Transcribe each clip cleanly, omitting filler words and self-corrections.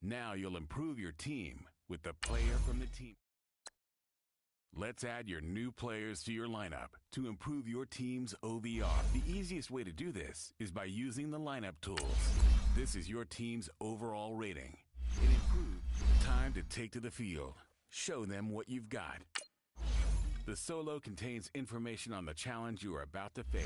Now you'll improve your team with the player from the team. Let's add your new players to your lineup to improve your team's OVR. The easiest way to do this is by using the lineup tools. This is your team's overall rating. It improves time to take to the field. Show them what you've got. The solo contains information on the challenge you are about to face.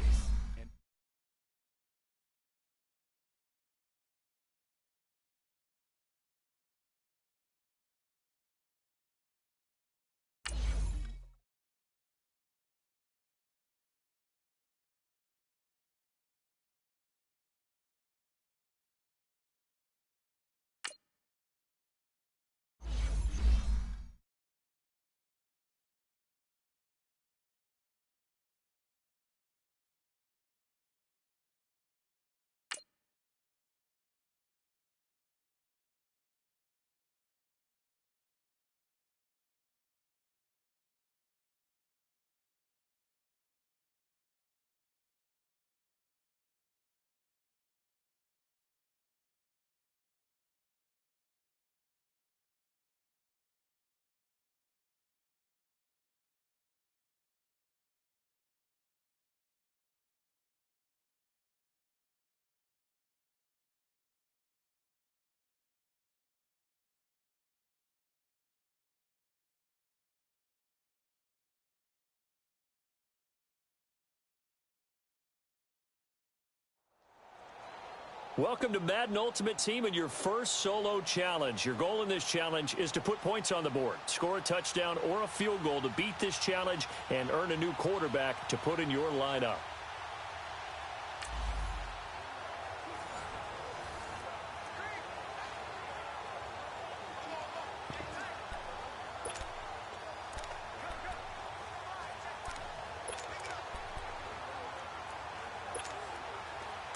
Welcome to Madden Ultimate Team and your first solo challenge. Your goal in this challenge is to put points on the board, score a touchdown or a field goal to beat this challenge and earn a new quarterback to put in your lineup.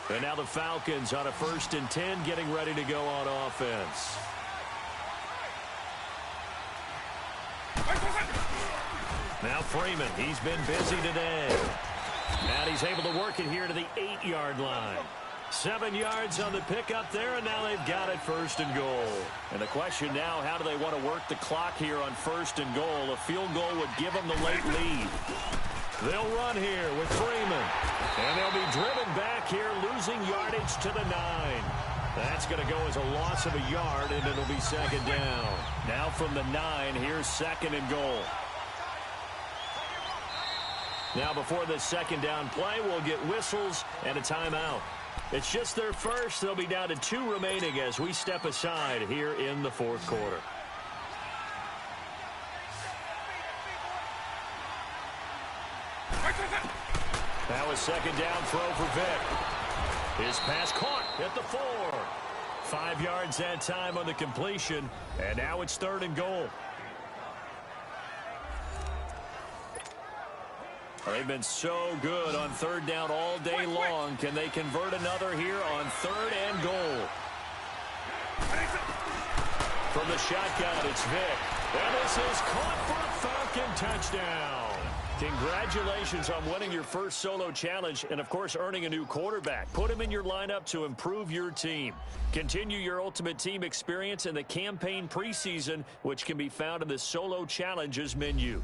And now the Falcons on a 1st and 10, getting ready to go on offense. Now Freeman, he's been busy today. And he's able to work it here to the 8-yard line. 7 yards on the pickup there, and now they've got it 1st and goal. And the question now, how do they want to work the clock here on 1st and goal? A field goal would give them the late lead. They'll run here with Freeman. And they'll be driven back here, losing yardage to the 9. That's going to go as a loss of a yard, and it'll be 2nd down. Now from the 9, here's 2nd and goal. Now before the 2nd down play, we'll get whistles and a timeout. It's just their first. They'll be down to 2 remaining as we step aside here in the 4th quarter. Now a 2nd down throw for Vick. His pass caught at the 4. 5 yards that time on the completion, and now it's 3rd and goal. They've been so good on 3rd down all day long. Can they convert another here on 3rd and goal? From the shotgun, it's Vick. And this is caught for a Falcon touchdown. Congratulations on winning your first solo challenge and, of course, earning a new quarterback. Put him in your lineup to improve your team. Continue your Ultimate Team experience in the campaign preseason, which can be found in the Solo Challenges menu.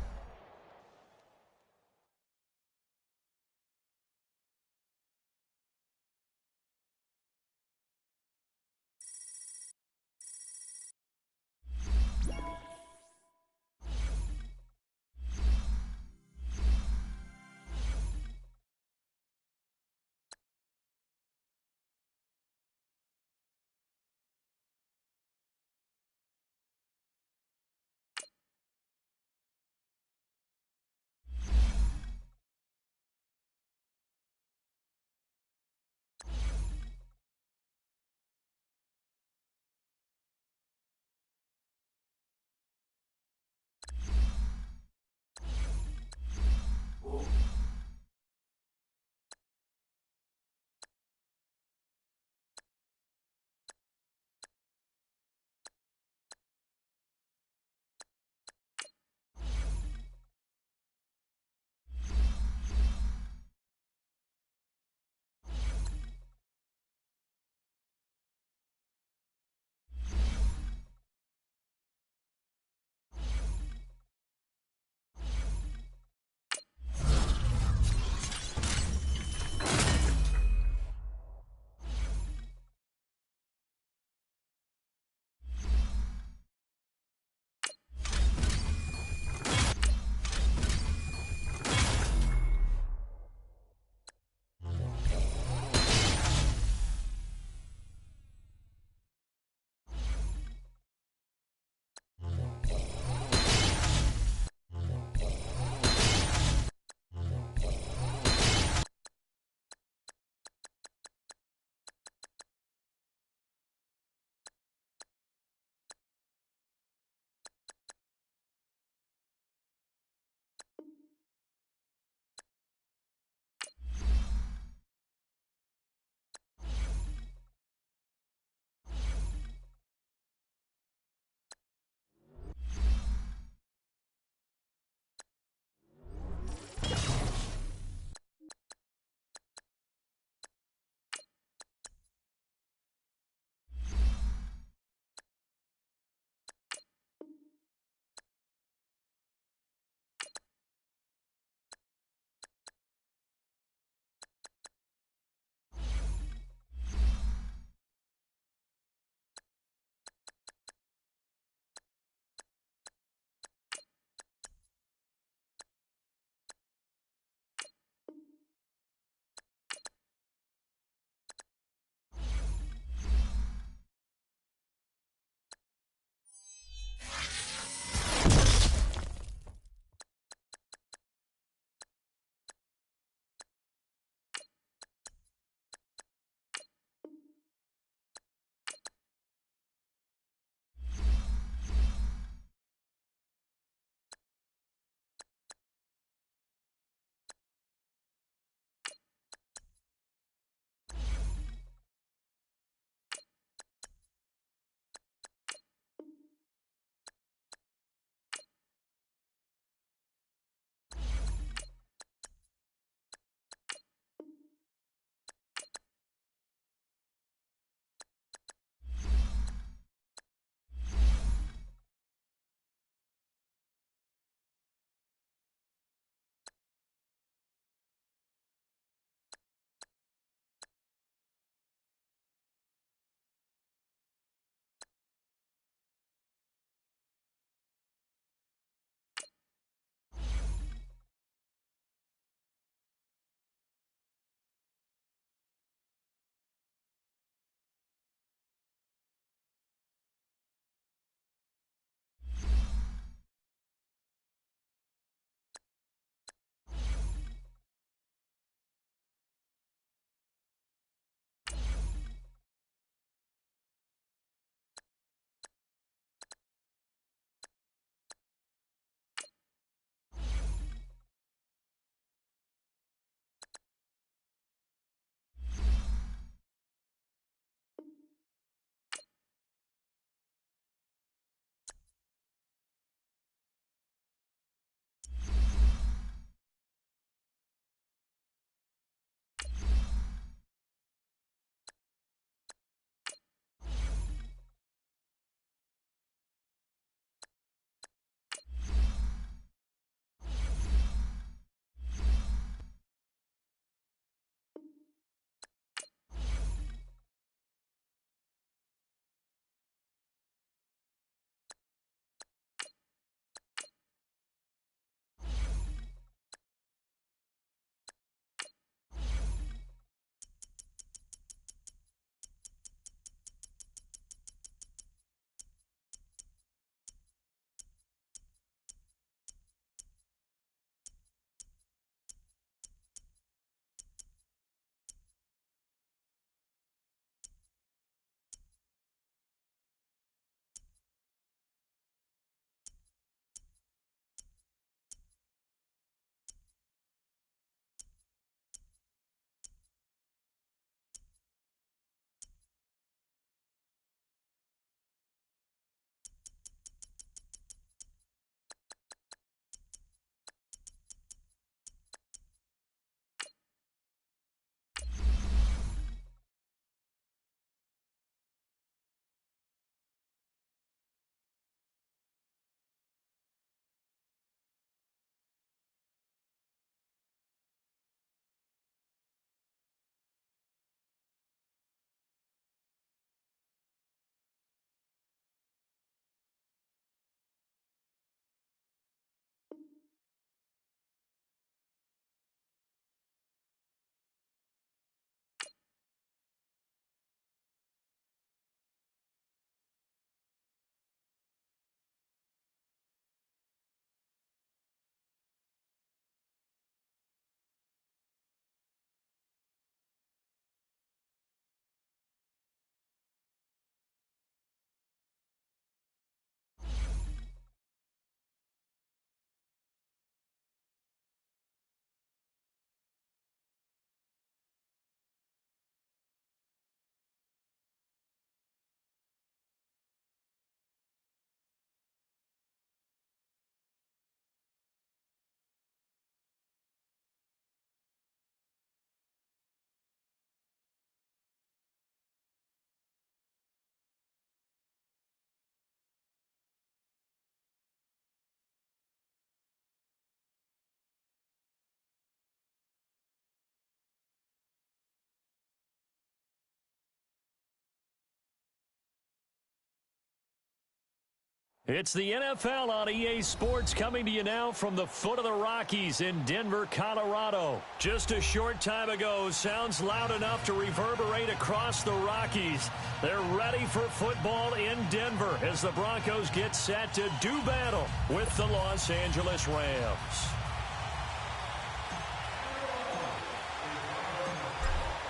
It's the NFL on EA Sports coming to you now from the foot of the Rockies in Denver, Colorado. Just a short time ago, sounds loud enough to reverberate across the Rockies. They're ready for football in Denver as the Broncos get set to do battle with the Los Angeles Rams.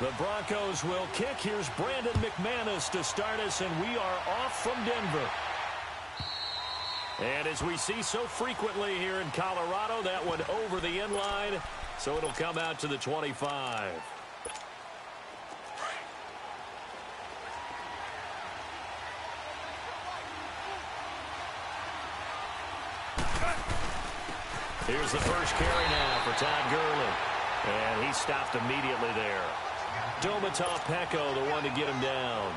The Broncos will kick. Here's Brandon McManus to start us, and we are off from Denver. And as we see so frequently here in Colorado, that one over the end line, so it'll come out to the 25. Here's the first carry now for Todd Gurley. And he stopped immediately there. Domata Peko, the one to get him down.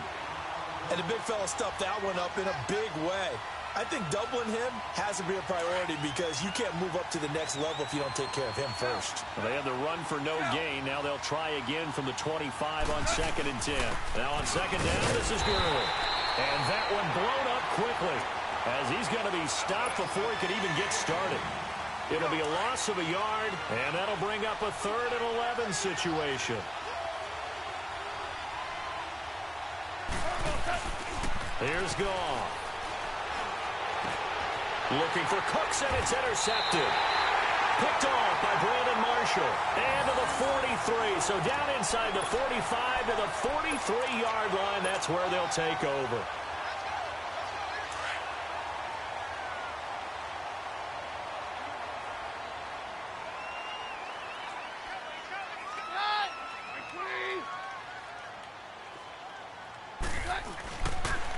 And the big fella stuffed that one up in a big way. I think doubling him has to be a priority because you can't move up to the next level if you don't take care of him first. Well, they had the run for no gain. Now they'll try again from the 25 on 2nd and 10. Now on 2nd down, this is Gurley. And that one blown up quickly as he's going to be stopped before he could even get started. It'll be a loss of a yard, and that'll bring up a 3rd and 11 situation. Here's Goff. Looking for Cooks, and it's intercepted. Picked off by Brandon Marshall. And to the 43. So down inside the 45 to the 43-yard line. That's where they'll take over.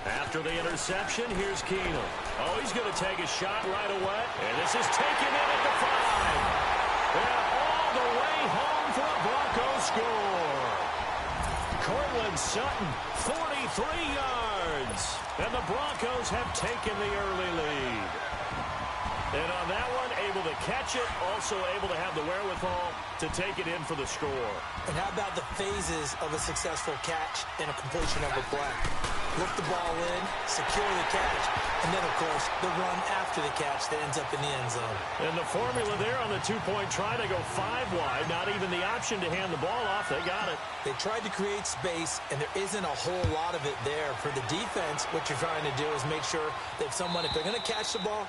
After the interception, here's Keenum. Oh, he's going to take a shot right away. And this is taken in at the 5. And all the way home for a Broncos score. Cortland Sutton, 43 yards. And the Broncos have taken the early lead. And on that one, able to catch it, also able to have the wherewithal to take it in for the score. And how about the phases of a successful catch and a completion of a play? Look the ball in, secure the catch, and then, of course, the run after the catch that ends up in the end zone. And the formula there on the two-point try, they go 5 wide, not even the option to hand the ball off. They got it. They tried to create space, and there isn't a whole lot of it there. For the defense, what you're trying to do is make sure that if they're going to catch the ball,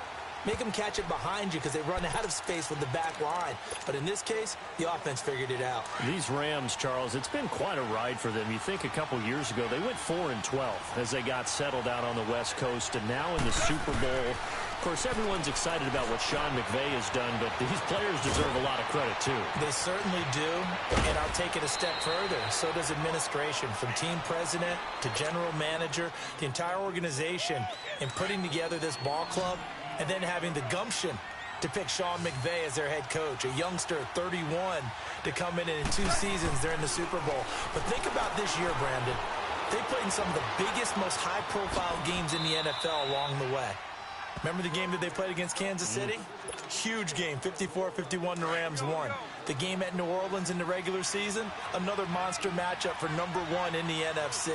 make them catch it behind you because they run out of space with the back line. But in this case, the offense figured it out. These Rams, Charles, it's been quite a ride for them. You think a couple years ago, they went 4-12 as they got settled out on the West Coast, and now in the Super Bowl. Of course, everyone's excited about what Sean McVay has done, but these players deserve a lot of credit, too. They certainly do, and I'll take it a step further. So does administration, from team president to general manager, the entire organization, in putting together this ball club, and then having the gumption to pick Sean McVay as their head coach, a youngster at 31, to come in 2 seasons during the Super Bowl. But think about this year, Brandon. They played in some of the biggest, most high-profile games in the NFL along the way. Remember the game that they played against Kansas City? Huge game, 54-51, the Rams won. The game at New Orleans in the regular season, another monster matchup for number 1 in the NFC.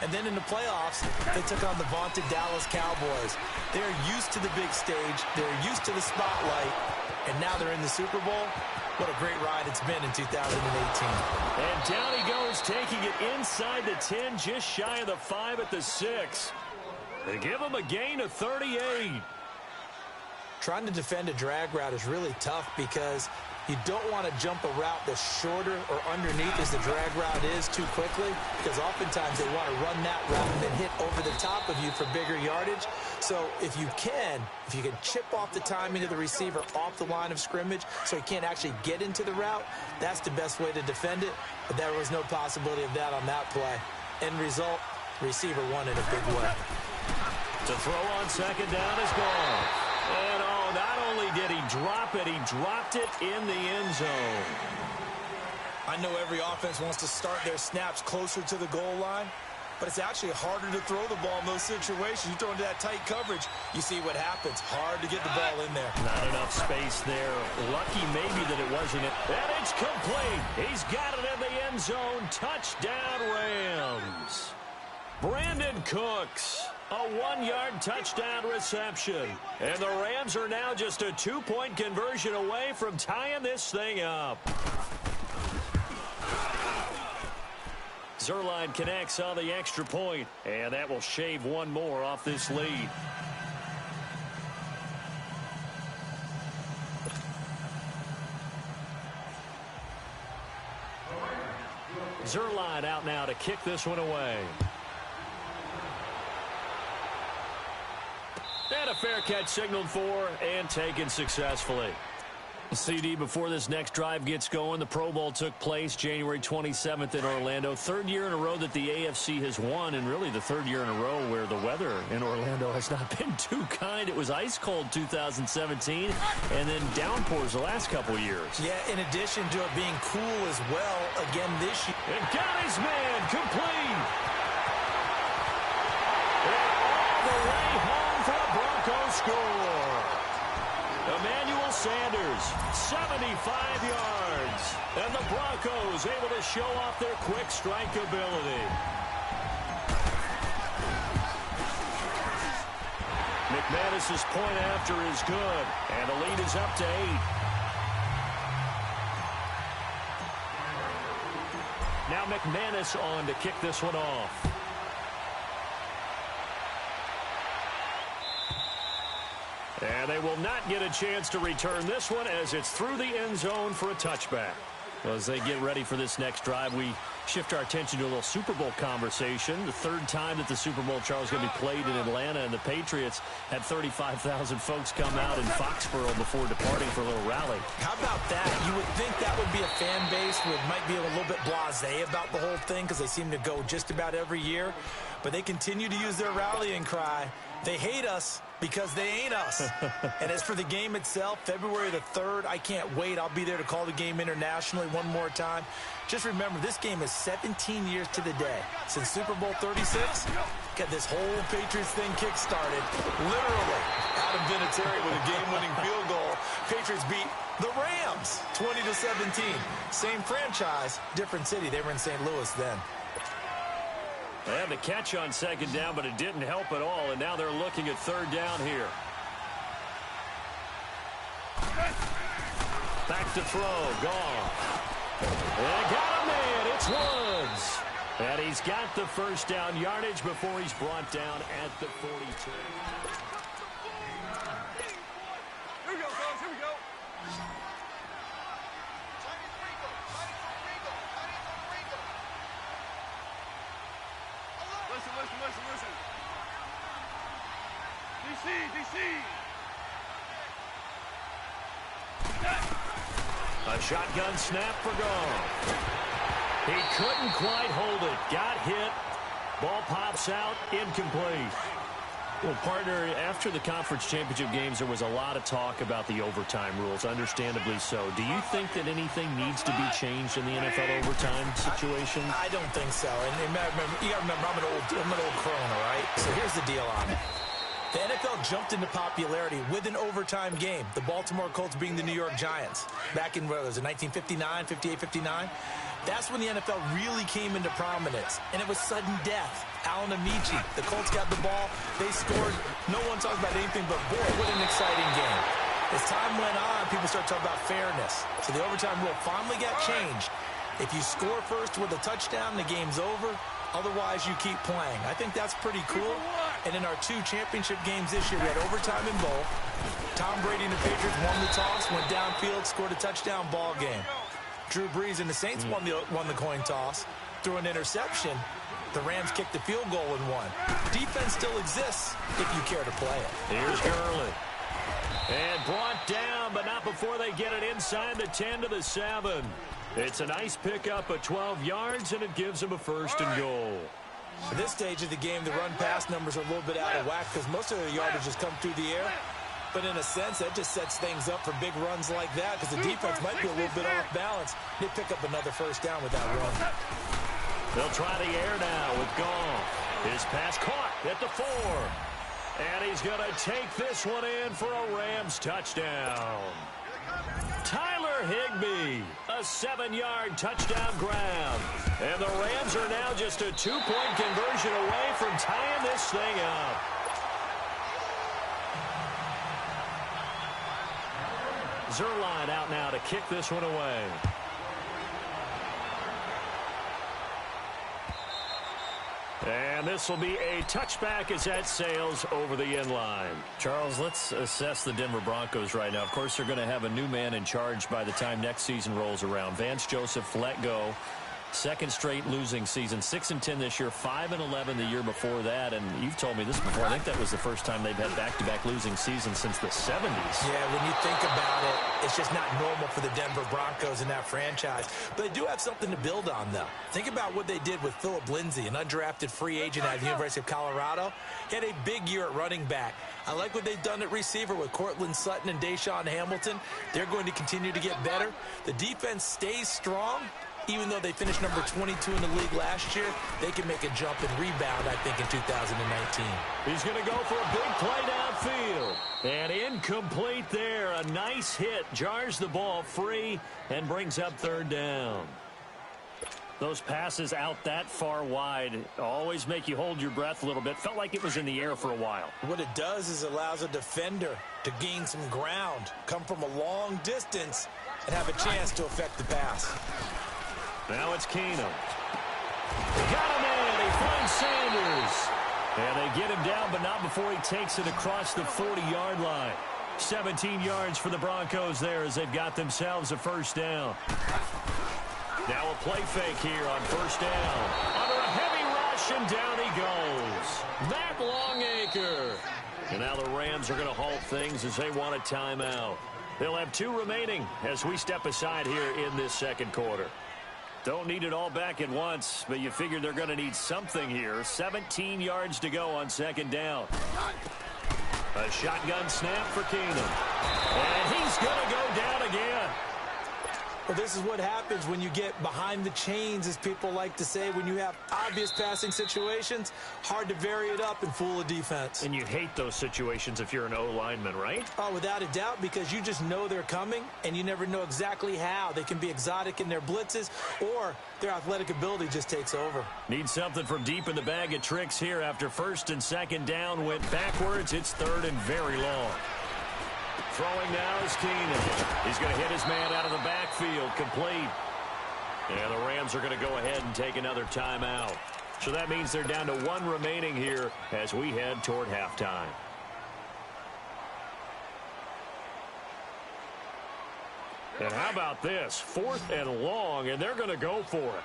And then in the playoffs, they took on the vaunted Dallas Cowboys. They're used to the big stage. They're used to the spotlight. And now they're in the Super Bowl. What a great ride it's been in 2018. And down he goes, taking it inside the 10, just shy of the 5 at the 6. They give him a gain of 38. Trying to defend a drag route is really tough because you don't want to jump a route that's shorter or underneath as the drag route is too quickly, because oftentimes they want to run that route and then hit over the top of you for bigger yardage. So if you can chip off the timing of the receiver off the line of scrimmage so he can't actually get into the route, that's the best way to defend it. But there was no possibility of that on that play. End result, receiver won in a big way. To throw on 2nd down is gone. And not only did he drop it, he dropped it in the end zone. I know every offense wants to start their snaps closer to the goal line, but it's actually harder to throw the ball in those situations. You throw into that tight coverage, you see what happens. Hard to get the ball in there. Not enough space there. Lucky maybe that it wasn't it. And it's complete. He's got it in the end zone. Touchdown, Rams. Brandon Cooks. A 1-yard touchdown reception. And the Rams are now just a 2-point conversion away from tying this thing up. Zuerlein connects on the extra point, and that will shave one more off this lead. Zuerlein out now to kick this one away. And a fair catch signaled for and taken successfully. CD, before this next drive gets going, the Pro Bowl took place January 27th in Orlando. Third year in a row that the AFC has won, and really the third year in a row where the weather in Orlando has not been too kind. It was ice cold 2017, and then downpours the last couple years. Yeah, in addition to it being cool as well, again this year. And got his man complete. And all the way home for a Broncos score. Emmanuel Sanders, 75 yards. And the Broncos able to show off their quick strike ability. McManus's point after is good. And the lead is up to 8. Now McManus on to kick this one off. And they will not get a chance to return this one as it's through the end zone for a touchback. Well, as they get ready for this next drive, we shift our attention to a little Super Bowl conversation. The third time that the Super Bowl, Charles, is going to be played in Atlanta, and the Patriots had 35,000 folks come out in Foxborough before departing for a little rally. How about that? You would think that would be a fan base that might be a little bit blasé about the whole thing because they seem to go just about every year. But they continue to use their rallying cry. They hate us because they ain't us. And as for the game itself, February the 3rd, I can't wait. I'll be there to call the game internationally one more time. Just remember, this game is 17 years to the day since Super Bowl 36. Got this whole Patriots thing kick-started. Literally, Adam Vinatieri with a game-winning field goal. Patriots beat the Rams 20-17. Same franchise, different city. They were in St. Louis then. They had the catch on second down, but it didn't help at all, and now they're looking at third down here. Back to throw, gone. And got a man, it's Woods. And he's got the first down yardage before he's brought down at the 42. Here we go, fellas, here we go. Listen. DC. A shotgun snap for Goff. He couldn't quite hold it. Got hit. Ball pops out. Incomplete. Well, partner, after the conference championship games, there was a lot of talk about the overtime rules, understandably so. Do you think that anything needs to be changed in the NFL overtime situation? I don't think so. And you got to remember, I'm an old crone, all right? So here's the deal on it. The NFL jumped into popularity with an overtime game, the Baltimore Colts being the New York Giants. Back in, what was it, 1959, 58, 59? That's when the NFL really came into prominence, and it was sudden death. Alan Amici, the Colts got the ball, they scored. No one talks about anything but, boy, what an exciting game. As time went on, people started talking about fairness. So the overtime rule finally got changed. If you score first with a touchdown, the game's over. Otherwise, you keep playing. I think that's pretty cool. And in our 2 championship games this year, we had overtime in both. Tom Brady and the Patriots won the toss, went downfield, scored a touchdown, ball game. Drew Brees and the Saints won the coin toss, threw an interception. The Rams kicked the field goal and won. Defense still exists if you care to play it. Here's Gurley. And brought down, but not before they get it inside the 10 to the 7. It's a nice pickup of 12 yards, and it gives them a 1st and goal. At this stage of the game, the run-pass numbers are a little bit out of whack because most of their yardage has come through the air. But in a sense, that just sets things up for big runs like that because the defense might be a little bit off balance. They pick up another 1st down with that run. They'll try the air now with Goff. His pass caught at the 4. And he's going to take this one in for a Rams touchdown. Tyler Higbee. A 7-yard touchdown grab. And the Rams are now just a 2-point conversion away from tying this thing up. Zuerlein out now to kick this one away. And this will be a touchback as that sails over the end line. Charles, let's assess the Denver Broncos right now. Of course, they're going to have a new man in charge by the time next season rolls around. Vance Joseph let go. Second straight losing season. 6-10 this year, 5-11 the year before that. And you've told me this before. I think that was the first time they've had back-to-back losing seasons since the 70s. Yeah, when you think about it, it's just not normal for the Denver Broncos in that franchise. But they do have something to build on, though. Think about what they did with Phillip Lindsay, an undrafted free agent out of the University of Colorado. He had a big year at running back. I like what they've done at receiver with Cortland Sutton and Deshaun Hamilton. They're going to continue to get better. The defense stays strong. Even though they finished number 22 in the league last year, they can make a jump and rebound, I think, in 2019. He's going to go for a big play downfield. And incomplete there. A nice hit. Jars the ball free and brings up third down. Those passes out that far wide always make you hold your breath a little bit. Felt like it was in the air for a while. What it does is it allows a defender to gain some ground, come from a long distance, and have a chance to affect the pass. Now it's Keenum. Got him in. He finds Sanders. And they get him down, but not before he takes it across the 40-yard line. 17 yards for the Broncos there as they've got themselves a first down. Now a play fake here on first down. Under a heavy rush, and down he goes. Matt Longacre. And now the Rams are going to halt things as they want a timeout. They'll have 2 remaining as we step aside here in this second quarter. Don't need it all back at once, but you figure they're going to need something here. 17 yards to go on second down. A shotgun snap for Keenum. And he's going to go down again. Well, this is what happens when you get behind the chains, as people like to say. When you have obvious passing situations, hard to vary it up and fool a defense. And you hate those situations if you're an O-lineman, right? Oh, without a doubt, because you just know they're coming, and you never know exactly how. They can be exotic in their blitzes, or their athletic ability just takes over. Need something from deep in the bag of tricks here after first and second down went backwards. It's third and very long. Throwing now is Keenum. He's going to hit his man out of the backfield, complete. And the Rams are going to go ahead and take another timeout. So that means they're down to 1 remaining here as we head toward halftime. And how about this? 4th and long, and they're going to go for it.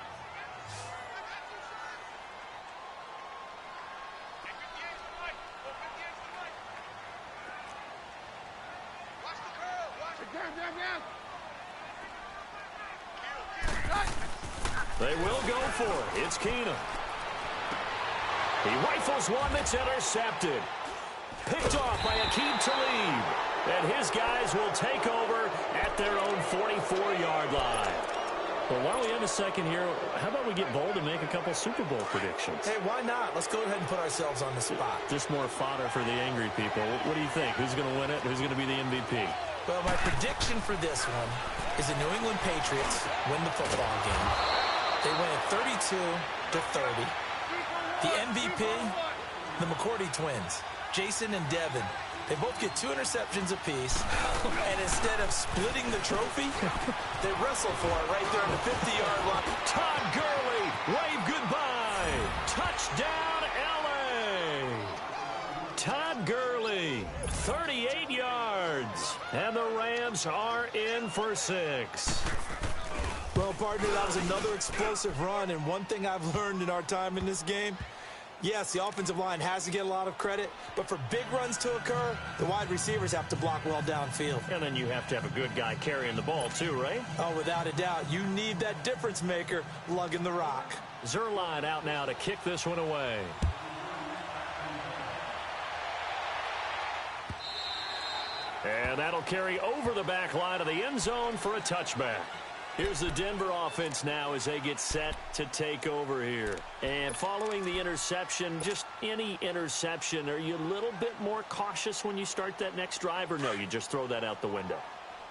They will go for it. It's Keenum. He rifles one that's intercepted. Picked off by Aqib Talib. And his guys will take over at their own 44-yard line. Well, while we have a second here, how about we get bold and make a couple Super Bowl predictions? Hey, why not? Let's go ahead and put ourselves on the spot. Just more fodder for the angry people. What do you think? Who's going to win it? Who's going to be the MVP? Well, my prediction for this one is the New England Patriots win the football game. They win it 32-30. The MVP, the McCourty twins, Jason and Devin. They both get 2 interceptions apiece, and instead of splitting the trophy, they wrestle for it right there on the 50-yard line. Todd Gurley, wave goodbye. Touchdown, L.A. Todd Gurley, 38 yards, and the Rams are in for 6. Well, partner, that was another explosive run, and one thing I've learned in our time in this game, yes, the offensive line has to get a lot of credit, but for big runs to occur, the wide receivers have to block well downfield. And then you have to have a good guy carrying the ball too, right? Oh, without a doubt. You need that difference maker lugging the rock. Zuerlein out now to kick this one away. And that'll carry over the back line of the end zone for a touchback. Here's the Denver offense now as they get set to take over here. And following the interception, just any interception, are you a little bit more cautious when you start that next drive, or no, you just throw that out the window?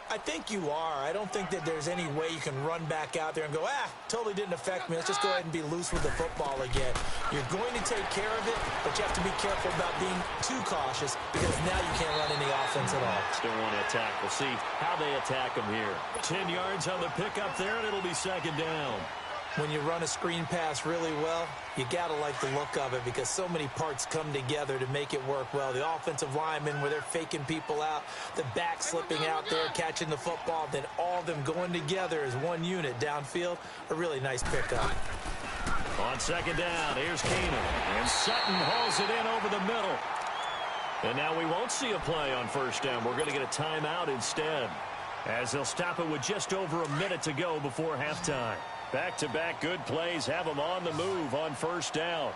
I think you are. I don't think that there's any way you can run back out there and go, totally didn't affect me. Let's just go ahead and be loose with the football again. You're going to take care of it, but you have to be careful about being too cautious because now you can't run any offense at all. Still want to attack. We'll see how they attack them here. 10 yards on the pickup there, and it'll be second down. When you run a screen pass really well, you got to like the look of it because so many parts come together to make it work well. The offensive linemen, where they're faking people out, the back slipping out there, catching the football, then all of them going together as one unit downfield. A really nice pickup. On second down, here's Keenan. And Sutton hauls it in over the middle. And now we won't see a play on first down. We're going to get a timeout instead, as they'll stop it with just over a minute to go before halftime. Back-to-back good plays have them on the move on first down.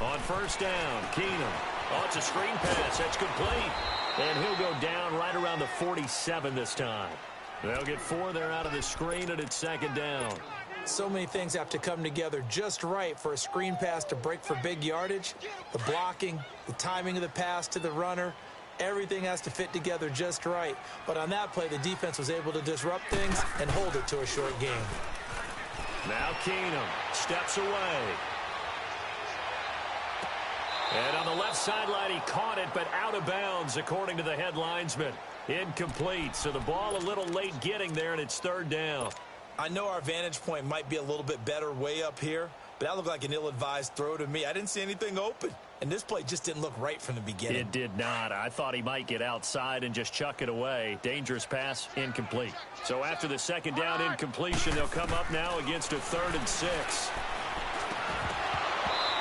On first down, Keenum. Oh, it's a screen pass. That's complete. And he'll go down right around the 47 this time. They'll get 4 there out of the screen, and it's second down. So many things have to come together just right for a screen pass to break for big yardage. The blocking, the timing of the pass to the runner, everything has to fit together just right. But on that play, the defense was able to disrupt things and hold it to a short game. Now Keenum steps away. And on the left sideline, he caught it, but out of bounds, according to the head linesman. Incomplete, so the ball a little late getting there, and it's third down. I know our vantage point might be a little bit better way up here, but that looked like an ill-advised throw to me. I didn't see anything open. And this play just didn't look right from the beginning. It did not. I thought he might get outside and just chuck it away. Dangerous pass, incomplete. So after the second down incompletion, they'll come up now against a 3rd and 6.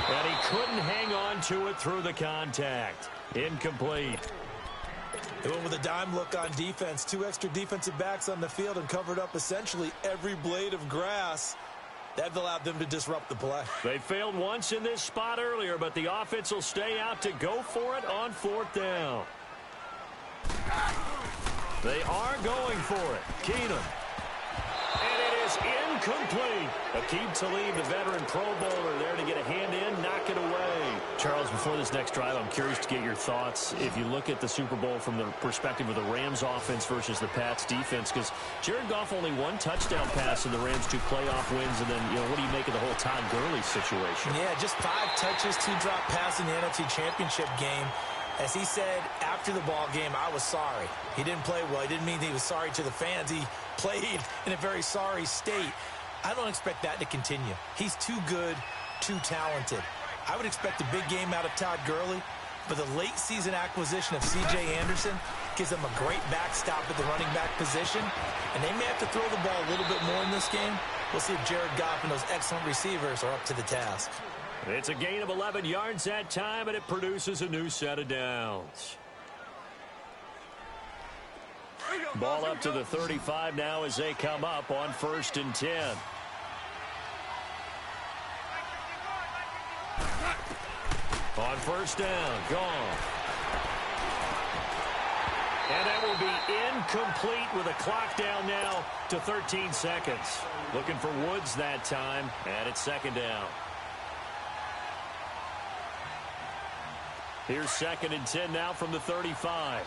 And he couldn't hang on to it through the contact. Incomplete. They went with a dime look on defense. 2 extra defensive backs on the field and covered up essentially every blade of grass. That allowed them to disrupt the play. They failed once in this spot earlier, but the offense will stay out to go for it on 4th down. They are going for it. Keenum. And it is incomplete. Aqib Talib, the veteran Pro Bowler, there to get a hand in, knock it away. Charles, before this next drive, I'm curious to get your thoughts. If you look at the Super Bowl from the perspective of the Rams offense versus the Pats defense, because Jared Goff only 1 touchdown pass in the Rams 2 playoff wins, and then, what do you make of the whole Todd Gurley situation? Yeah, just 5 touches, 2 drop passes in the NFC Championship game. As he said after the ball game, I was sorry. He didn't play well. He didn't mean he was sorry to the fans. He played in a very sorry state. I don't expect that to continue. He's too good, too talented. I would expect a big game out of Todd Gurley, but the late season acquisition of C.J. Anderson gives them a great backstop at the running back position, and they may have to throw the ball a little bit more in this game. We'll see if Jared Goff and those excellent receivers are up to the task. It's a gain of 11 yards that time, and it produces a new set of downs. Ball up to the 35 now as they come up on 1st and 10. On 1st down, gone. And that will be incomplete with a clock down now to 13 seconds. Looking for Woods that time, and it's 2nd down. Here's 2nd and 10 now from the 35.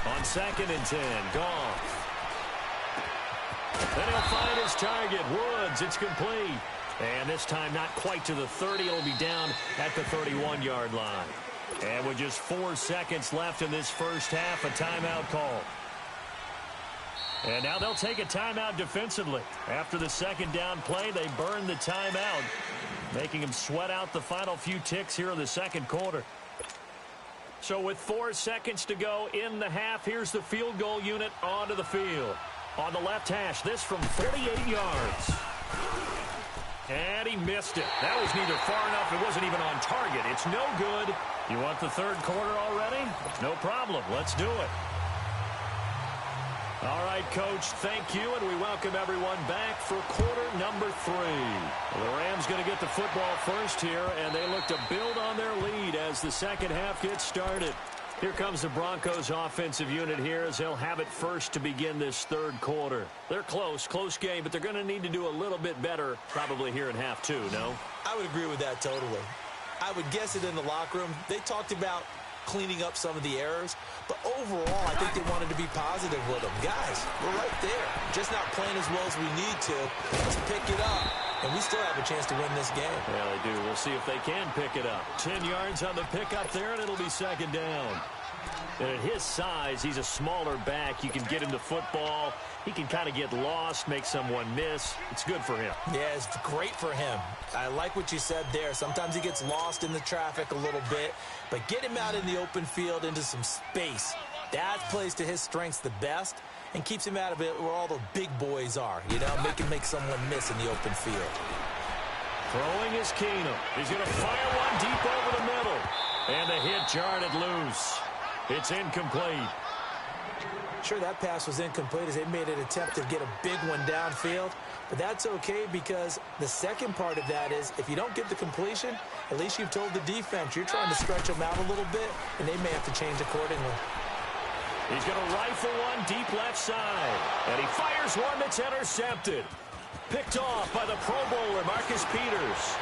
On 2nd and 10, Goff. Then he'll find his target, Woods. It's complete. And this time not quite to the 30. It'll be down at the 31-yard line. And with just 4 seconds left in this first half, a timeout call. And now they'll take a timeout defensively. After the 2nd down play, they burn the timeout, making them sweat out the final few ticks here in the 2nd quarter. So with 4 seconds to go in the half, here's the field goal unit onto the field. On the left hash, this from 48 yards. And he missed it. That was neither far enough. It wasn't even on target. It's no good. You want the 3rd quarter already? No problem. Let's do it. All right, Coach, thank you, and we welcome everyone back for quarter number 3. Well, the Rams going to get the football first here, and they look to build on their lead as the second half gets started. Here comes the Broncos offensive unit here as they'll have it first to begin this 3rd quarter. They're close game, but they're going to need to do a little bit better probably here in half 2, no? I would agree with that totally. I would guess it in the locker room. They talked about cleaning up some of the errors, but overall, I think they wanted to be positive with them. Guys, we're right there. Just not playing as well as we need to. Let's pick it up, and we still have a chance to win this game. Yeah, they do. We'll see if they can pick it up. 10 yards on the pickup there, and it'll be second down. And at his size, he's a smaller back. You can get him the football. He can kind of get lost, make someone miss. It's good for him. Yeah, it's great for him. I like what you said there. Sometimes he gets lost in the traffic a little bit, but get him out in the open field into some space. That plays to his strengths the best and keeps him out of it where all the big boys are, you know, make someone miss in the open field. Throwing is Keenum. He's going to fire one deep over the middle. And the hit jarred it loose. It's incomplete. Sure, that pass was incomplete as they made an attempt to get a big one downfield. But that's okay because the second part of that is if you don't get the completion, at least you've told the defense you're trying to stretch them out a little bit, and they may have to change accordingly. He's going to rifle one deep left side. And he fires one that's intercepted. Picked off by the Pro Bowler, Marcus Peters.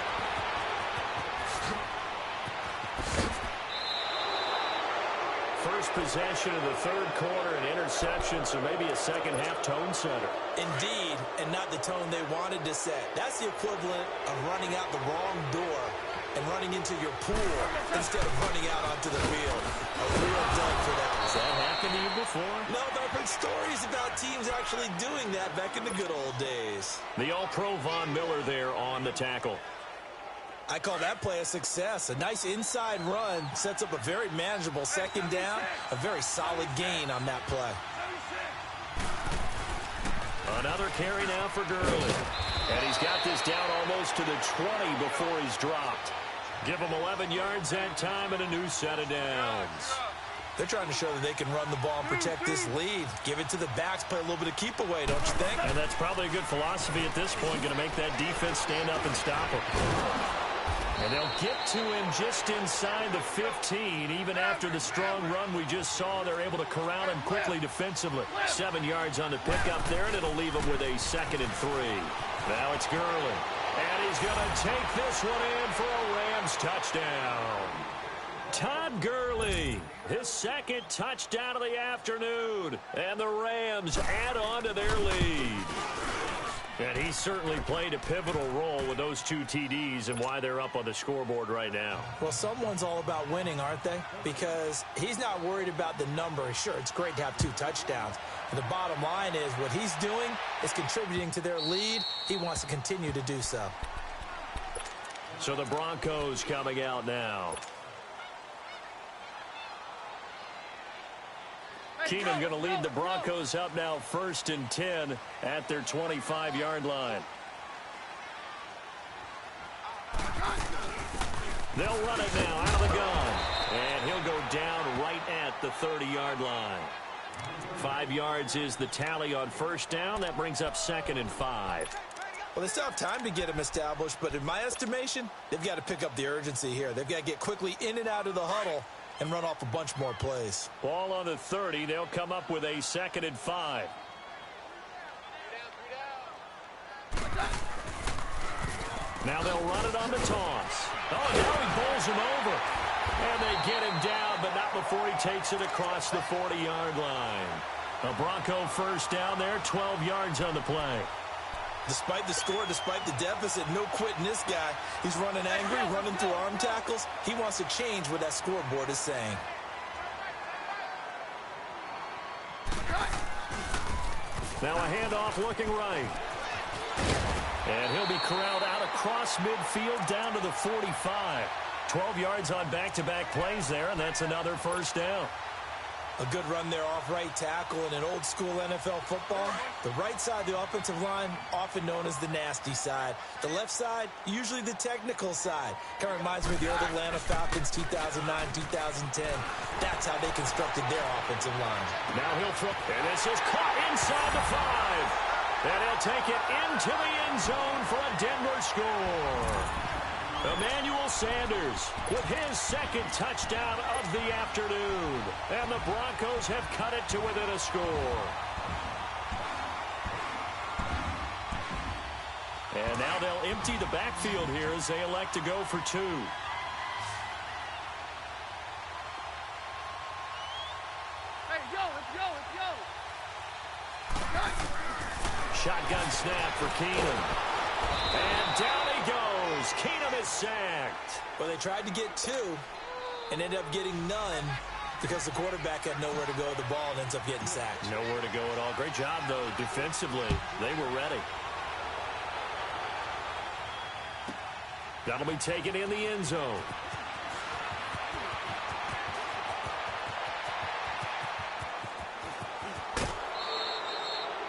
First possession of the third quarter, an interception, so maybe a second-half tone setter. Indeed, and not the tone they wanted to set. That's the equivalent of running out the wrong door and running into your pool instead of running out onto the field. A real dud for that. Has that happened to you before? No, but I've heard stories about teams actually doing that back in the good old days. The All-Pro Von Miller there on the tackle. I call that play a success. A nice inside run sets up a very manageable second down, a very solid gain on that play. Another carry now for Gurley. And he's got this down almost to the 20 before he's dropped. Give him 11 yards that time and a new set of downs. They're trying to show that they can run the ball and protect this lead. Give it to the backs, play a little bit of keep away, don't you think? And that's probably a good philosophy at this point, going to make that defense stand up and stop him. And they'll get to him just inside the 15. Even after the strong run we just saw, they're able to corral him quickly defensively. 7 yards on the pickup there, and it'll leave him with a 2nd and 3. Now it's Gurley. And he's going to take this one in for a Rams touchdown. Todd Gurley, his 2nd touchdown of the afternoon. And the Rams add on to their lead. And he certainly played a pivotal role with those 2 TDs and why they're up on the scoreboard right now. Well, someone's all about winning, aren't they? Because he's not worried about the number. Sure, it's great to have 2 touchdowns. But the bottom line is what he's doing is contributing to their lead. He wants to continue to do so. So the Broncos coming out now. Keenum going to lead the Broncos up now 1st and 10 at their 25-yard line. They'll run it now out of the gun. And he'll go down right at the 30-yard line. 5 yards is the tally on 1st down. That brings up 2nd and 5. Well, they still have time to get him established, but in my estimation, they've got to pick up the urgency here. They've got to get quickly in and out of the huddle and run off a bunch more plays. Ball on the 30. They'll come up with a 2nd and 5. Now they'll run it on the toss. Oh, now he bowls him over. And they get him down, but not before he takes it across the 40-yard line. A Bronco 1st down there, 12 yards on the play. Despite the score, despite the deficit, no quitting this guy. He's running angry, running through arm tackles. He wants to change what that scoreboard is saying. Now a handoff looking right. And he'll be corralled out across midfield down to the 45. 12 yards on back-to-back plays there, and that's another 1st down. A good run there off right tackle in an old-school NFL football. The right side of the offensive line, often known as the nasty side. The left side, usually the technical side. Kind of reminds me of the old Atlanta Falcons 2009, 2010. That's how they constructed their offensive line. Now he'll throw, and this is caught inside the 5. And he'll take it into the end zone for a Denver score. Emmanuel Sanders with his 2nd touchdown of the afternoon. And the Broncos have cut it to within a score. And now they'll empty the backfield here as they elect to go for 2. shotgun snap for Keenum. And down he goes. Keenum is sacked. Well, they tried to get 2 and ended up getting none because the quarterback had nowhere to go with the ball and ends up getting sacked. Nowhere to go at all. Great job, though, defensively. They were ready. That'll be taken in the end zone.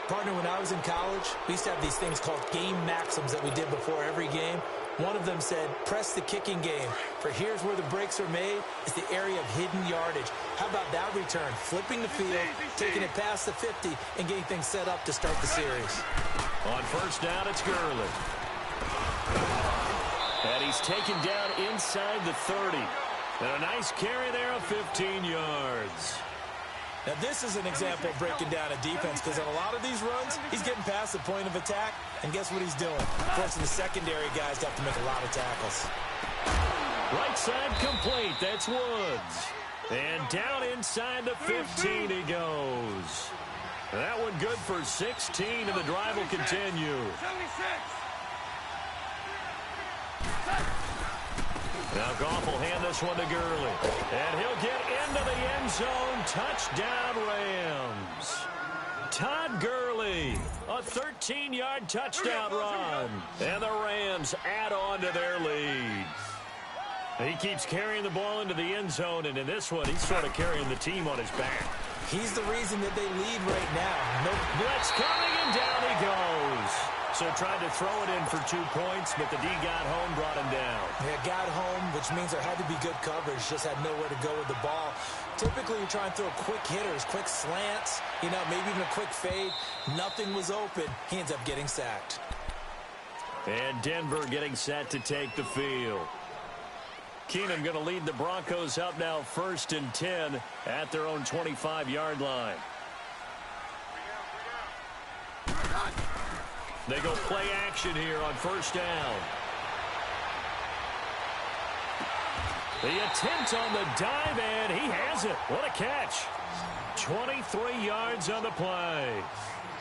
Partner, when I was in college, we used to have these things called game maxims that we did before every game. One of them said, press the kicking game. For here's where the breaks are made. It's the area of hidden yardage. How about that return? Flipping the field, taking it past the 50, and getting things set up to start the series. On first down, it's Gurley. And he's taken down inside the 30. And a nice carry there of 15 yards. Now, this is an example of breaking down a defense because on a lot of these runs, he's getting past the point of attack, and guess what he's doing? Forcing the secondary guys to have to make a lot of tackles. Right side complete. That's Woods. And down inside the 15 he goes. That one good for 16, and the drive will continue. 76. Now Goff will hand this one to Gurley. And he'll get into the end zone. Touchdown, Rams. Todd Gurley, a 13-yard touchdown run. And the Rams add on to their lead. He keeps carrying the ball into the end zone, and in this one, he's sort of carrying the team on his back. He's the reason that they lead right now. No blitz coming, and down he goes. So tried to throw it in for 2 points, but the D got home, brought him down. Yeah, got home, which means there had to be good coverage. Just had nowhere to go with the ball. Typically, you try and throw quick hitters, quick slants, maybe even a quick fade. Nothing was open. He ends up getting sacked. And Denver getting set to take the field. Keenum going to lead the Broncos up now 1st and 10 at their own 25-yard line. They go play action here on first down. The attempt on the dive, and he has it. What a catch. 23 yards on the play.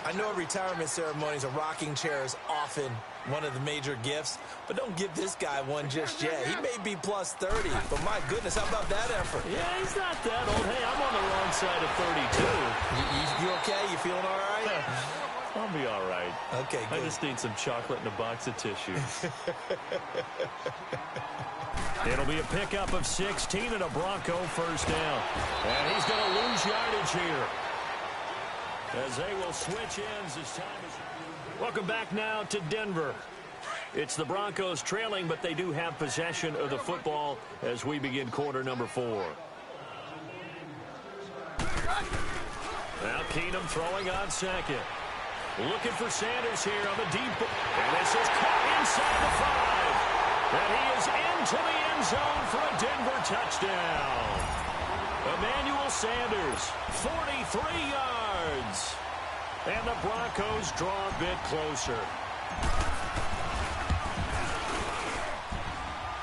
I know at retirement ceremonies, a rocking chair is often one of the major gifts, but don't give this guy one just yet. He may be plus 30, but my goodness, how about that effort? Yeah, he's not that old. Hey, I'm on the wrong side of 32. You okay? You feeling all right? I'll be all right. Okay, good. I just need some chocolate and a box of tissue. It'll be a pickup of 16 and a Bronco first down. And he's going to lose yardage here, as they will switch ends as time is... Welcome back now to Denver. It's the Broncos trailing, but they do have possession of the football as we begin quarter number 4. Now Keenum throwing on second. Looking for Sanders here on the deep. And this is caught inside the 5. And he is into the end zone for a Denver touchdown. Emmanuel Sanders, 43 yards. And the Broncos draw a bit closer.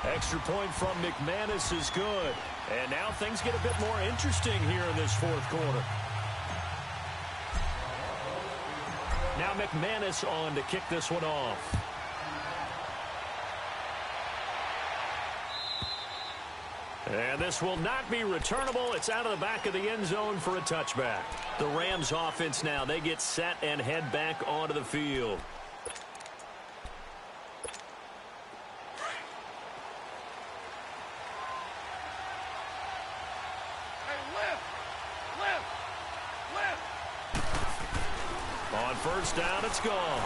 Extra point from McManus is good. And now things get a bit more interesting here in this fourth quarter. Now McManus on to kick this one off. And this will not be returnable. It's out of the back of the end zone for a touchback. The Rams offense now, they get set and head back onto the field. On first down, it's gone.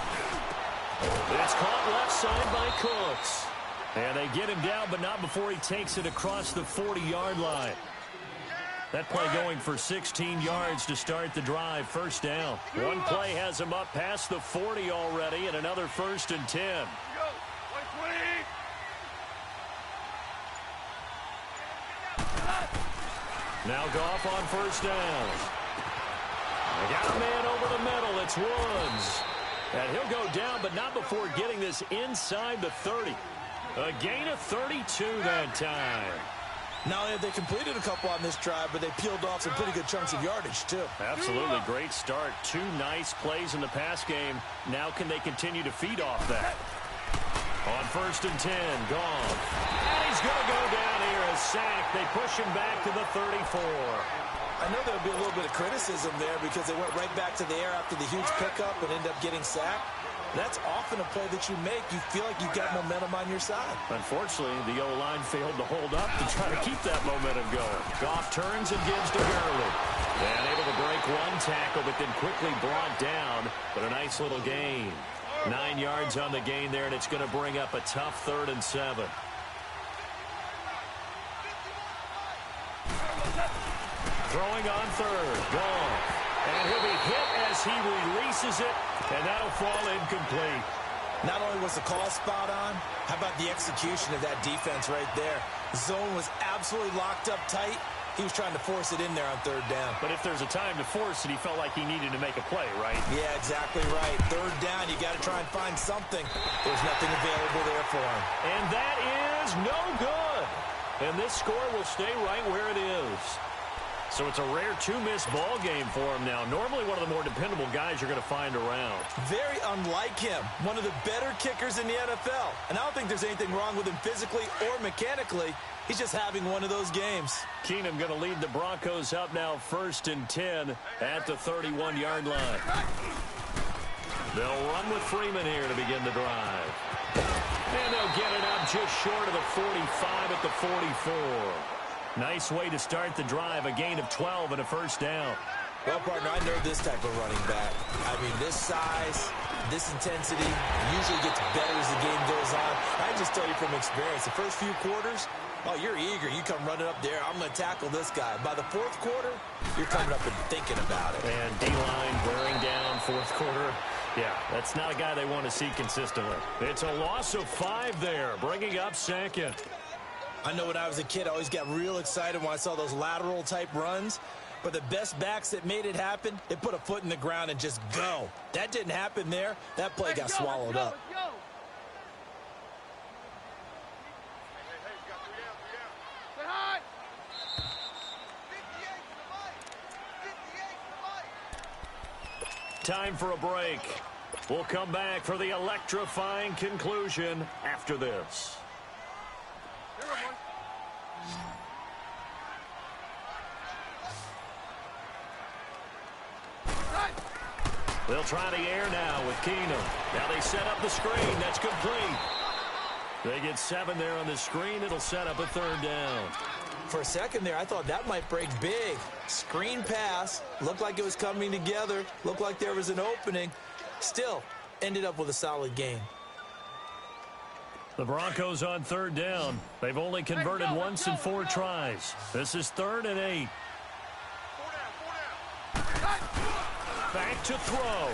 It's caught left side by Cooks. And they get him down, but not before he takes it across the 40-yard line. That play going for 16 yards to start the drive. First down. One play has him up past the 40 already, and another 1st and 10. Now Goff on first down. They got a man over the middle. It's Woods. And he'll go down, but not before getting this inside the 30. A gain of 32 that time. Not only have they completed a couple on this drive, but they peeled off some pretty good chunks of yardage, too. Absolutely great start. 2 nice plays in the pass game. Now can they continue to feed off that? On 1st and 10, gone. And he's going to go down here, a sack. They push him back to the 34. I know there'll be a little bit of criticism there because they went right back to the air after the huge pickup and ended up getting sacked. That's often a play that you make. You feel like you've got momentum on your side. Unfortunately, the O-line failed to hold up to try to keep that momentum going. Goff turns and gives to Gurley. And able to break 1 tackle, but then quickly brought down. But a nice little gain. 9 yards on the gain there, and it's going to bring up a tough 3rd and 7. Throwing on 3rd. Gone. And he'll be hit as he releases it, and that'll fall incomplete. Not only was the call spot on, how about the execution of that defense right there? The zone was absolutely locked up tight. He was trying to force it in there on 3rd down. But if there's a time to force it, he felt like he needed to make a play, right? Yeah, exactly right. 3rd down, you got to try and find something. There's nothing available there for him. And that is no good. And this score will stay right where it is. So it's a rare 2-miss ball game for him now. Normally one of the more dependable guys you're going to find around. Very unlike him. One of the better kickers in the NFL. And I don't think there's anything wrong with him physically or mechanically. He's just having one of those games. Keenum going to lead the Broncos up now 1st and 10 at the 31-yard line. They'll run with Freeman here to begin the drive. And they'll get it up just short of the 45 at the 44. Nice way to start the drive, a gain of 12 and a 1st down. Well, partner, I know this type of running back. I mean, this size, this intensity usually gets better as the game goes on. I just tell you from experience, the first few quarters, oh, you're eager. You come running up there, I'm going to tackle this guy. By the 4th quarter, you're coming up and thinking about it. And D-line wearing down 4th quarter. Yeah, that's not a guy they want to see consistently. It's a loss of 5 there, bringing up 2nd. I know when I was a kid, I always got real excited when I saw those lateral-type runs. But the best backs that made it happen, they put a foot in the ground and just go. That didn't happen there. That play got swallowed up. Time for a break. We'll come back for the electrifying conclusion after this. They'll try the air now with Keenum. Now they set up the screen. That's complete. They get 7 there on the screen. It'll set up a 3rd down. For a second there, I thought that might break big. Screen pass. Looked like it was coming together. Looked like there was an opening. Still, ended up with a solid gain. The Broncos on 3rd down. They've only converted once in 4 tries. This is 3rd and 8. Back to throw.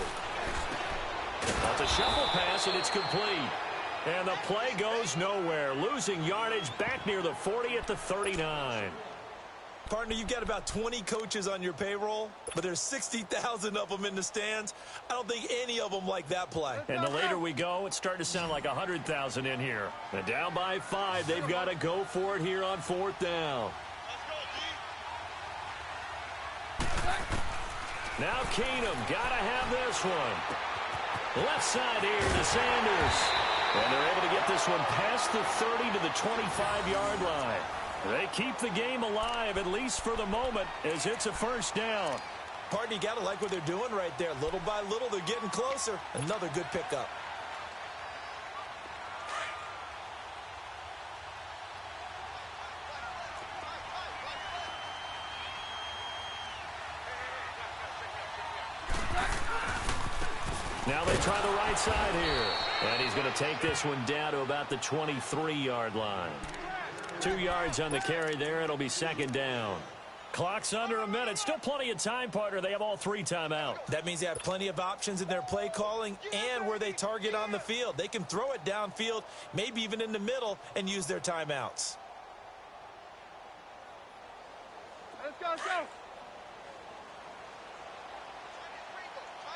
That's a shuffle pass, and it's complete. And the play goes nowhere. Losing yardage back near the 40 at the 39. Partner, you've got about 20 coaches on your payroll, but there's 60,000 of them in the stands. I don't think any of them like that play. And the later we go, it's starting to sound like 100,000 in here. And down by 5, they've got to go for it here on 4th down. Now Keenum, got to have this one. Left side here to Sanders. And they're able to get this one past the 30 to the 25-yard line. They keep the game alive, at least for the moment, as it's a 1st down. Partner, you got to like what they're doing right there. Little by little, they're getting closer. Another good pickup. Now they try the right side here. And he's going to take this one down to about the 23-yard line. 2 yards on the carry there. It'll be 2nd down. Clock's under a minute. Still plenty of time, partner. They have all 3 timeouts. That means they have plenty of options in their play calling and where they target on the field. They can throw it downfield, maybe even in the middle, and use their timeouts. Let's go, let's go.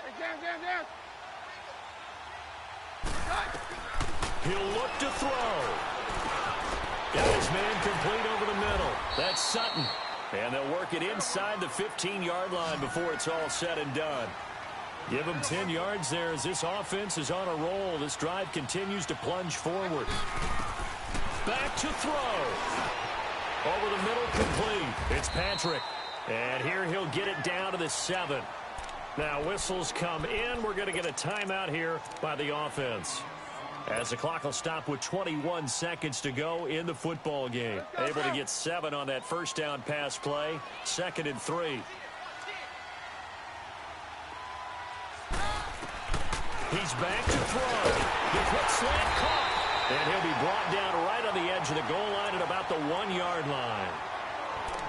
Hey, down. He'll look to throw. Got his man complete over the middle. That's Sutton. And they'll work it inside the 15-yard line before it's all said and done. Give them 10 yards there as this offense is on a roll. This drive continues to plunge forward. Back to throw. Over the middle, complete. It's Patrick. And here he'll get it down to the 7. Now whistles come in. We're going to get a timeout here by the offense, as the clock will stop with 21 seconds to go in the football game. Able to get 7 on that first down pass play. 2nd and 3. He's back to throw. The quick slant caught. And he'll be brought down right on the edge of the goal line at about the 1-yard line.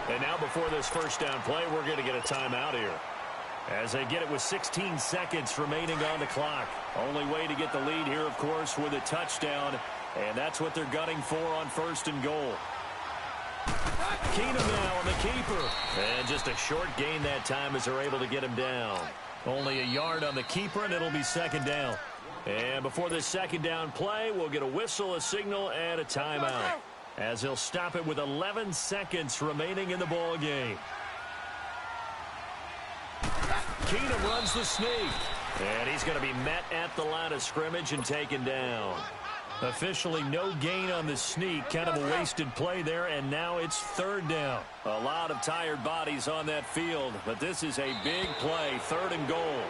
And now before this first down play, we're going to get a timeout here, as they get it with 16 seconds remaining on the clock. Only way to get the lead here, of course, with a touchdown, and that's what they're gunning for on 1st and goal. Keenum now on the keeper. And just a short gain that time as they're able to get him down. Only a yard on the keeper, and it'll be 2nd down. And before this 2nd down play, we'll get a whistle, a signal, and a timeout, as he'll stop it with 11 seconds remaining in the ball game. Keenum runs the sneak, and he's going to be met at the line of scrimmage and taken down. Officially no gain on the sneak. Kind of a wasted play there, and now it's 3rd down. A lot of tired bodies on that field, but this is a big play, 3rd and goal.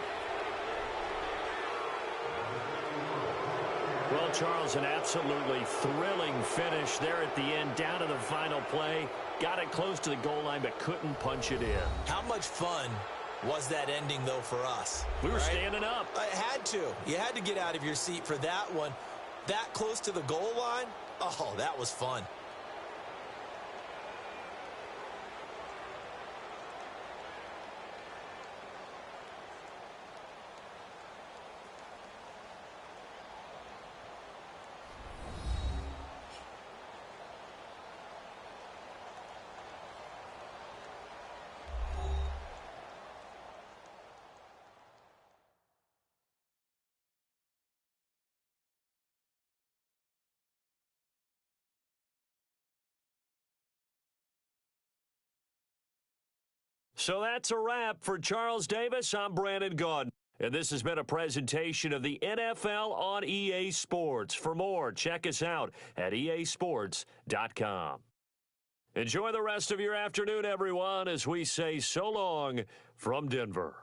Well, Charles, an absolutely thrilling finish there at the end, down to the final play. Got it close to the goal line, but couldn't punch it in. How much fun was that ending, though, for us? We were standing up. I had to. You had to get out of your seat for that one. That close to the goal line? Oh, that was fun. So that's a wrap for Charles Davis. I'm Brandon Gaudin, and this has been a presentation of the NFL on EA Sports. For more, check us out at easports.com. Enjoy the rest of your afternoon, everyone, as we say so long from Denver.